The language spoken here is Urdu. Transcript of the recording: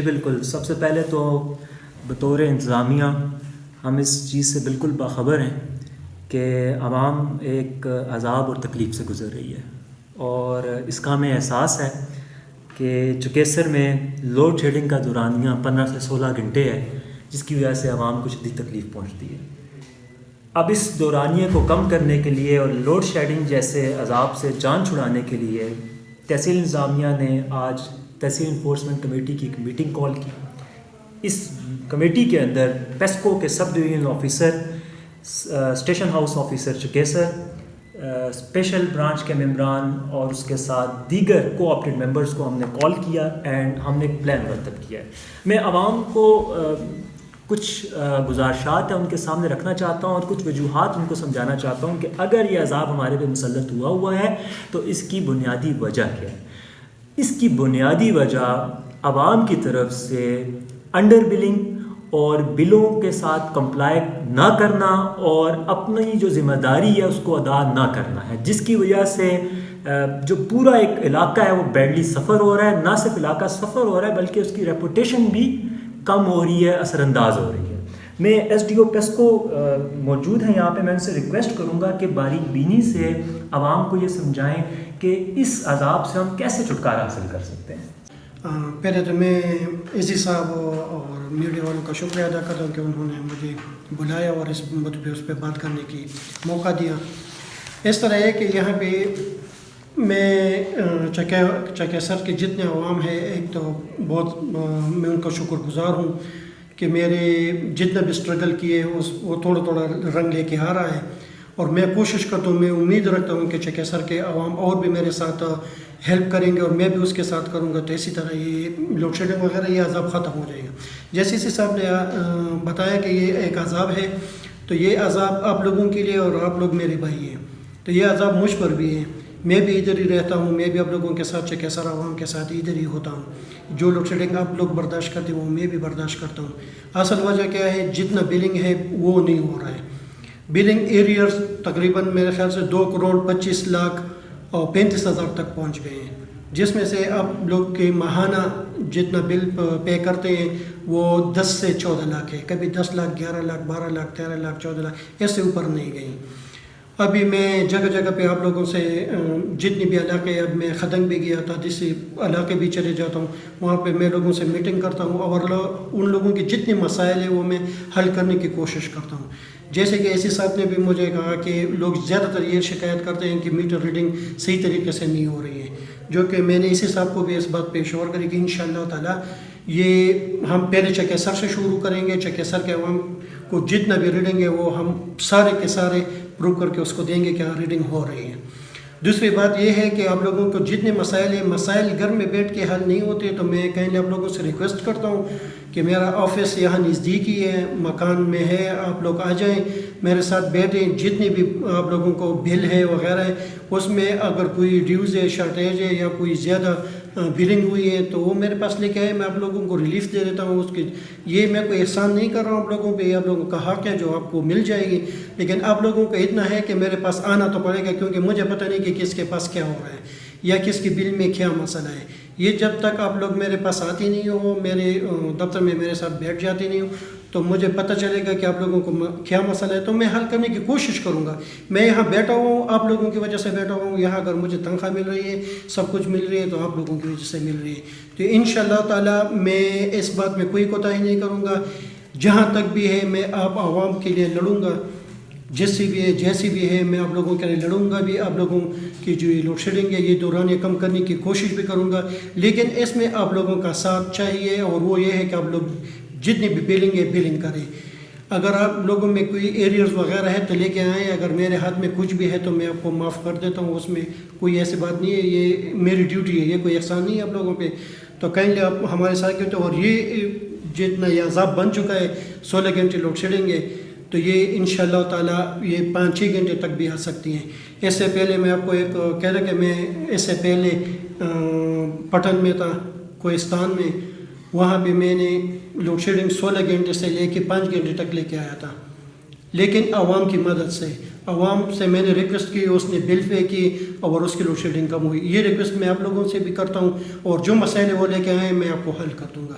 جی بالکل. سب سے پہلے تو بطور انتظامیہ ہم اس چیز سے بالکل باخبر ہیں کہ عوام ایک عذاب اور تکلیف سے گزر رہی ہے، اور اس کا ہمیں احساس ہے کہ چکیسر میں لوڈ شیڈنگ کا دورانیہ 15 سے 16 گھنٹے ہے، جس کی وجہ سے عوام کو شدید تکلیف پہنچتی ہے. اب اس دورانیے کو کم کرنے کے لیے اور لوڈ شیڈنگ جیسے عذاب سے جان چھڑانے کے لیے تحصیل انتظامیہ نے آج تحصیل انفورسمنٹ کمیٹی کی ایک میٹنگ کال کی. اس کمیٹی کے اندر پیسکو کے sub divisional officer, station house officer Chakesar, special branch کے ممبران اور اس کے ساتھ دیگر کو آپٹیڈ ممبرز کو ہم نے کال کیا اینڈ ہم نے ایک پلان مرتب کیا ہے. میں عوام کو کچھ گزارشات ہیں ان کے سامنے رکھنا چاہتا ہوں اور کچھ وجوہات ان کو سمجھانا چاہتا ہوں کہ اگر یہ عذاب ہمارے پہ مسلط ہوا ہے تو اس کی بنیادی وجہ کیا ہے. اس کی بنیادی وجہ عوام کی طرف سے انڈر بلنگ اور بلوں کے ساتھ کمپلائی نہ کرنا اور اپنی جو ذمہ داری ہے اس کو ادا نہ کرنا ہے، جس کی وجہ سے جو پورا ایک علاقہ ہے وہ بیڈلی سفر ہو رہا ہے. نہ صرف علاقہ سفر ہو رہا ہے بلکہ اس کی ریپوٹیشن بھی کم ہو رہی ہے، اثر انداز ہو رہی ہے. میں ایس ڈی او پیسکو موجود ہیں یہاں پہ، میں ان سے ریکویسٹ کروں گا کہ باریک بینی سے عوام کو یہ سمجھائیں کہ اس عذاب سے ہم کیسے چھٹکارا حاصل کر سکتے ہیں. پہلے تو میں ایزی صاحب اور میڈیا والوں کا شکریہ ادا کرتا ہوں کہ انہوں نے مجھے بلایا اور اس مدعو پہ اس پہ بات کرنے کی موقع دیا. اس طرح ہے کہ یہاں پہ میں چکیسر کے جتنے عوام ہیں، ایک تو بہت میں ان کا شکر گزار ہوں کہ میرے جتنا بھی اسٹرگل کیے وہ تھوڑا تھوڑا رنگ لے کے آ رہا ہے، اور میں کوشش کرتا ہوں، میں امید رکھتا ہوں کہ چکیسر کے عوام اور بھی میرے ساتھ ہیلپ کریں گے اور میں بھی اس کے ساتھ کروں گا، تو اسی طرح یہ لوڈ شیڈنگ وغیرہ یہ عذاب ختم ہو جائے گا. جیسے اسی صاحب نے بتایا کہ یہ ایک عذاب ہے، تو یہ عذاب آپ لوگوں کے لیے اور آپ لوگ میرے بھائی ہیں، تو یہ عذاب مجھ پر بھی ہے. میں بھی ادھر ہی رہتا ہوں، میں بھی آپ لوگوں کے ساتھ چکیسر عوام کے ساتھ ادھر ہی ہوتا ہوں. جو لوڈ شیڈنگ آپ لوگ برداشت کرتے ہیں وہ میں بھی برداشت کرتا ہوں. اصل وجہ کیا ہے، جتنا بلنگ ہے وہ نہیں ہو رہا ہے. بلنگ ایریئرز تقریباً میرے خیال سے 2,25,35,000 تک پہنچ گئے ہیں، جس میں سے آپ لوگ کے ماہانہ جتنا بل پے کرتے ہیں وہ 10 سے 14 لاکھ ہے. کبھی 10 لاکھ، 11 لاکھ، 12 لاکھ، 13 لاکھ، 14 لاکھ، اس سے اوپر نہیں گئی. ابھی میں جگہ جگہ پہ آپ لوگوں سے جتنی بھی علاقے، اب میں خدنگ بھی گیا تھا، جس علاقے بھی چلے جاتا ہوں، وہاں پہ میں لوگوں سے میٹنگ کرتا ہوں اور ان لوگوں کی جتنے مسائل ہیں وہ میں حل کرنے کی کوشش کرتا ہوں. جیسے کہ ایسی صاحب نے بھی مجھے کہا کہ لوگ زیادہ تر یہ شکایت کرتے ہیں کہ میٹر ریڈنگ صحیح طریقے سے نہیں ہو رہی ہے، جو کہ میں نے اسی صاحب کو بھی اس بات پہ شور کری کہ انشاءاللہ تعالیٰ یہ ہم پہلے چکیسر سے شروع کریں گے. چکیسر کے عوام کو جتنا بھی ریڈنگ ہے وہ ہم سارے کے سارے پروو کر کے اس کو دیں گے کہ ریڈنگ ہو رہی ہے. دوسری بات یہ ہے کہ آپ لوگوں کو جتنے مسائل ہیں، مسائل گھر میں بیٹھ کے حل نہیں ہوتے، تو میں کہیں آپ لوگوں سے ریکویسٹ کرتا ہوں کہ میرا آفس یہاں نزدیک ہی ہے، مکان میں ہے، آپ لوگ آ جائیں، میرے ساتھ بیٹھیں. جتنے بھی آپ لوگوں کو بل ہے وغیرہ ہے، اس میں اگر کوئی ڈیوز ہے، شارٹیج ہے یا کوئی زیادہ بلنگ ہوئی ہے تو وہ میرے پاس لے کے آئے، میں آپ لوگوں کو ریلیف دے دیتا ہوں. اس کی یہ میں کوئی احسان نہیں کر رہا ہوں آپ لوگوں پہ، یہ آپ لوگوں کا حق ہے جو آپ کو مل جائے گی، لیکن آپ لوگوں کو اتنا ہے کہ میرے پاس آنا تو پڑے گا، کیونکہ مجھے پتہ نہیں کہ کس کے پاس کیا ہو رہا ہے یا کس کی بل میں کیا مسئلہ ہے. یہ جب تک آپ لوگ میرے پاس آتی نہیں ہو، میرے دفتر میں میرے ساتھ بیٹھ جاتی نہیں ہو، تو مجھے پتہ چلے گا کہ آپ لوگوں کو کیا مسئلہ ہے، تو میں حل کرنے کی کوشش کروں گا. میں یہاں بیٹھا ہوں، آپ لوگوں کی وجہ سے بیٹھا ہوں. یہاں اگر مجھے تنخواہ مل رہی ہے، سب کچھ مل رہی ہے، تو آپ لوگوں کی وجہ سے مل رہی ہے. تو انشاءاللہ تعالیٰ میں اس بات میں کوئی کوتاہی نہیں کروں گا. جہاں تک بھی ہے میں آپ عوام کے لیے لڑوں گا، جیسی بھی ہے جیسی بھی ہے میں آپ لوگوں کے لیے لڑوں گا بھی. آپ لوگوں کی جو لوڈ شیڈنگ ہے یہ دورانیہ کم کرنے کی کوشش بھی کروں گا، لیکن اس میں آپ لوگوں کا ساتھ چاہیے، اور وہ یہ ہے کہ آپ لوگ جتنی بھی بلنگ ہے بلنگ کریں. اگر آپ لوگوں میں کوئی ایریئرز وغیرہ ہے تو لے کے آئیں. اگر میرے ہاتھ میں کچھ بھی ہے تو میں آپ کو معاف کر دیتا ہوں، اس میں کوئی ایسی بات نہیں ہے. یہ میری ڈیوٹی ہے، یہ کوئی احسان نہیں ہے آپ لوگوں پہ. تو کہیں آپ ہمارے ساتھ کہتے ہیں. اور یہ جتنا یہ عذاب بن چکا ہے، 16 گھنٹے لوڈ شیڈنگ ہے، تو یہ انشاءاللہ تعالیٰ یہ 5-6 گھنٹے تک بھی آ سکتی ہیں. اس سے پہلے میں آپ کو ایک کہہ رہا کہ میں اس سے پہلے پٹن میں تھا، کوہستان میں، وہاں پہ میں نے لوڈ شیڈنگ 16 گھنٹے سے لے کے 5 گھنٹے تک لے کے آیا تھا، لیکن عوام کی مدد سے. عوام سے میں نے ریکویسٹ کی، اس نے بل پے کی اور اس کی لوڈ شیڈنگ کم ہوئی. یہ ریکویسٹ میں آپ لوگوں سے بھی کرتا ہوں، اور جو مسائل وہ لے کے آئے میں آپ کو حل کر دوں گا.